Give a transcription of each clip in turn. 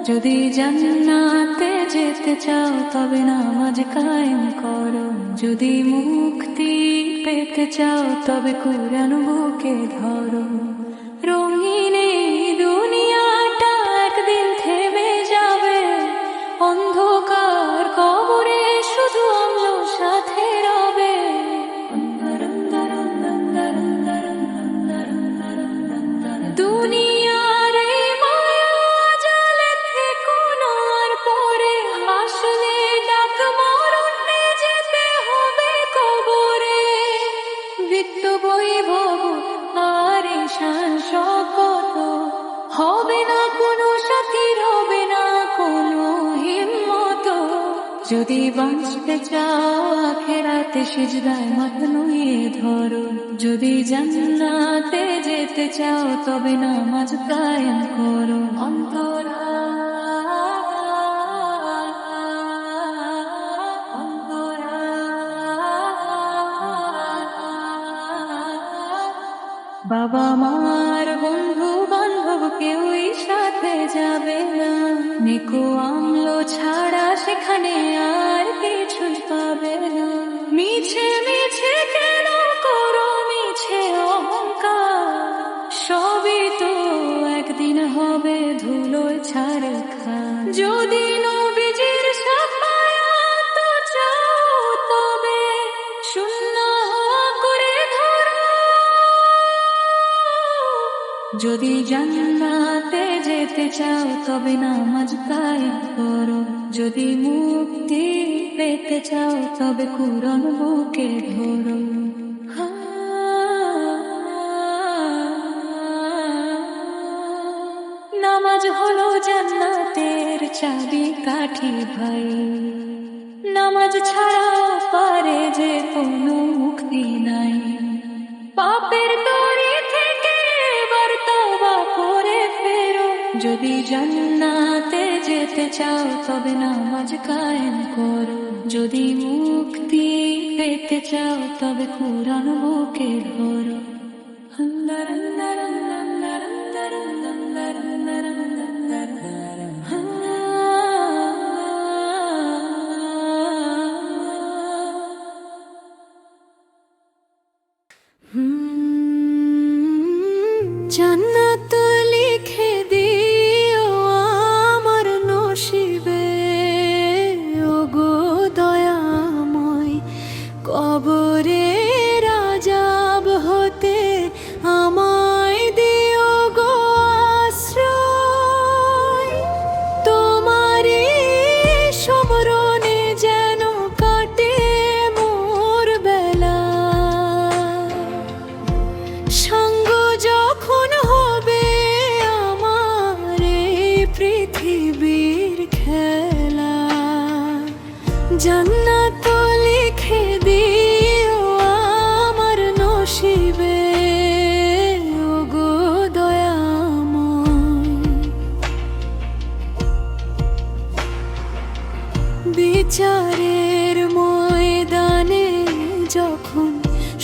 যদি জান্নাতে যেতে চাও তবে নামাজ কায়েম করো, যদি মুক্তি পেতে চাও তবে কুরআন বুকে ধরো। রঙিন এই দুনিয়াটা একদিন থেমে যাবে, অন্ধকার কবরে শুধু আলো সাথে রবে। দুনিয়ার এই মায়া জালে থেকো না আর পরে, আসলে ডাক মরণে যেতে হবে কবরে। বিত্ত বৈভব আর ঈশান শকত হবে না কোনো সাথী, রবে না কোনো হিম্মত। যদি বাঁচতে চাও আখিরাতে সিজদায় মাথা নুইয়ে ধরো, যদি জান্নাতে যেতে চাও তবে নামাজ কায়েম করো। অন্তরা বাবা মার বন্ধু বান্ধব কেউই সাথে যাবে না, নেকো আমলো ছাড়া সেখানে আর কিছুই পাবে না। মিছে মিছে কেন করো মিছে অহংকার, সবই তো একদিন হবে ধুলোয় ছারখার। যদি নবীজির শাফায়াত চাও তবে সুন্নাহ করে ধরো, যদি জান্নাতে যেতে চাও তবে নামাজ কায়েম করো, যদি মুক্তি পেতে চাও তবে কুরআন বুকে ধরো। নামাজ হলো জান্নাতের চাবি কাঠি ভাই, নামাজ ছাড়া পারে যে কোনো মুক্তি নাই। পাপের দড়ি থেকে এবার তওবা করে ফেরো, যদি জান্নাতে যেতে চাও তবে নামাজ কায়েম করো, যদি মুক্তি পেতে চাও তবে কুরআন বুকে ধরো। জান্নাত লিখে দিও আমার নসিবে, ওগো দয়াময় কবরের আযাব হতে আমায় দিও গো আশ্রয়। তোমারই সমরণে যেন কাটে মোর বেলা, সঙ্গ যখন হবে আমার এই পৃথিবীর খেলা। জান্নাত লিখে দিও আমার নসিবে, ওগো দয়াময়। বিচারের ময়দানে যখন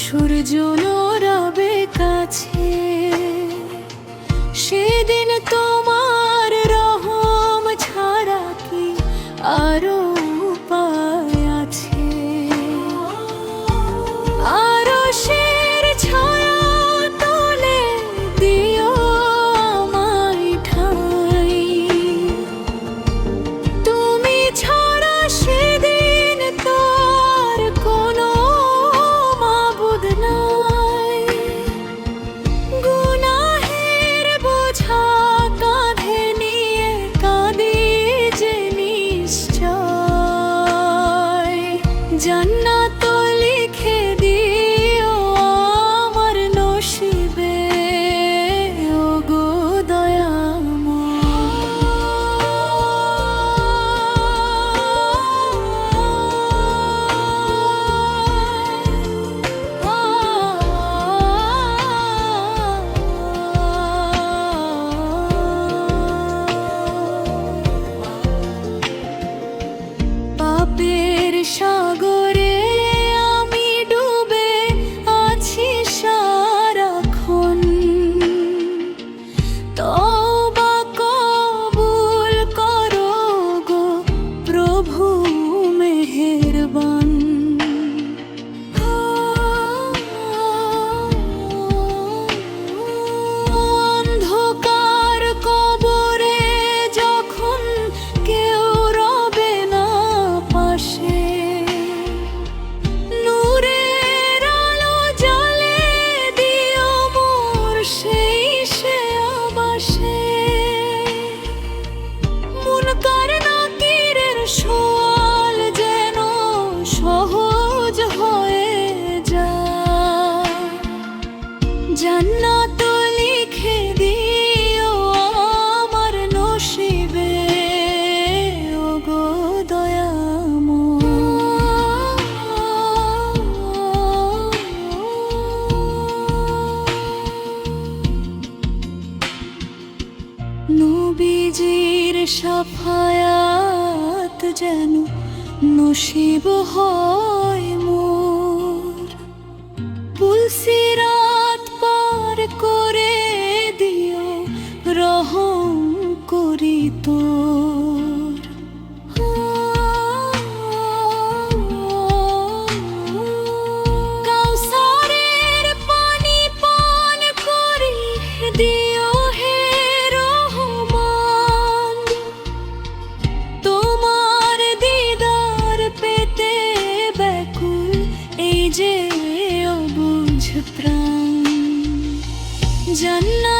সূর্য নড়াবে কাছে, সেদিন তোমার রহম ছাড়া কি আরো উপায় আছে? আরশের ছায়া তলে দিও আমায় ঠাঁই, তুমি ছাড়া সেদিন তো আর কোনো মাবুদ নাই। গুনাহের বোঝা কাঁধে নিয়ে কাঁদি যে নিশ্চয়, জান্নাত লিখে দিও আমার নসিবে, ওগো দয়াময়। পাপের সাগরে সহজ হয়ে যায়। জান্নাত লিখে দিও আমার নসিবে, ওগো নবীজির শাফায়াত যেন নসিব হয় মোর। পুলসিরাত পার করে দিও রহম করি তোর। কাউসারের পানি পান করি দিও হে রহমান, তোমার দিদার পেতে ব্যাকুল এই যে অবুঝ প্রাণ। জান্নাত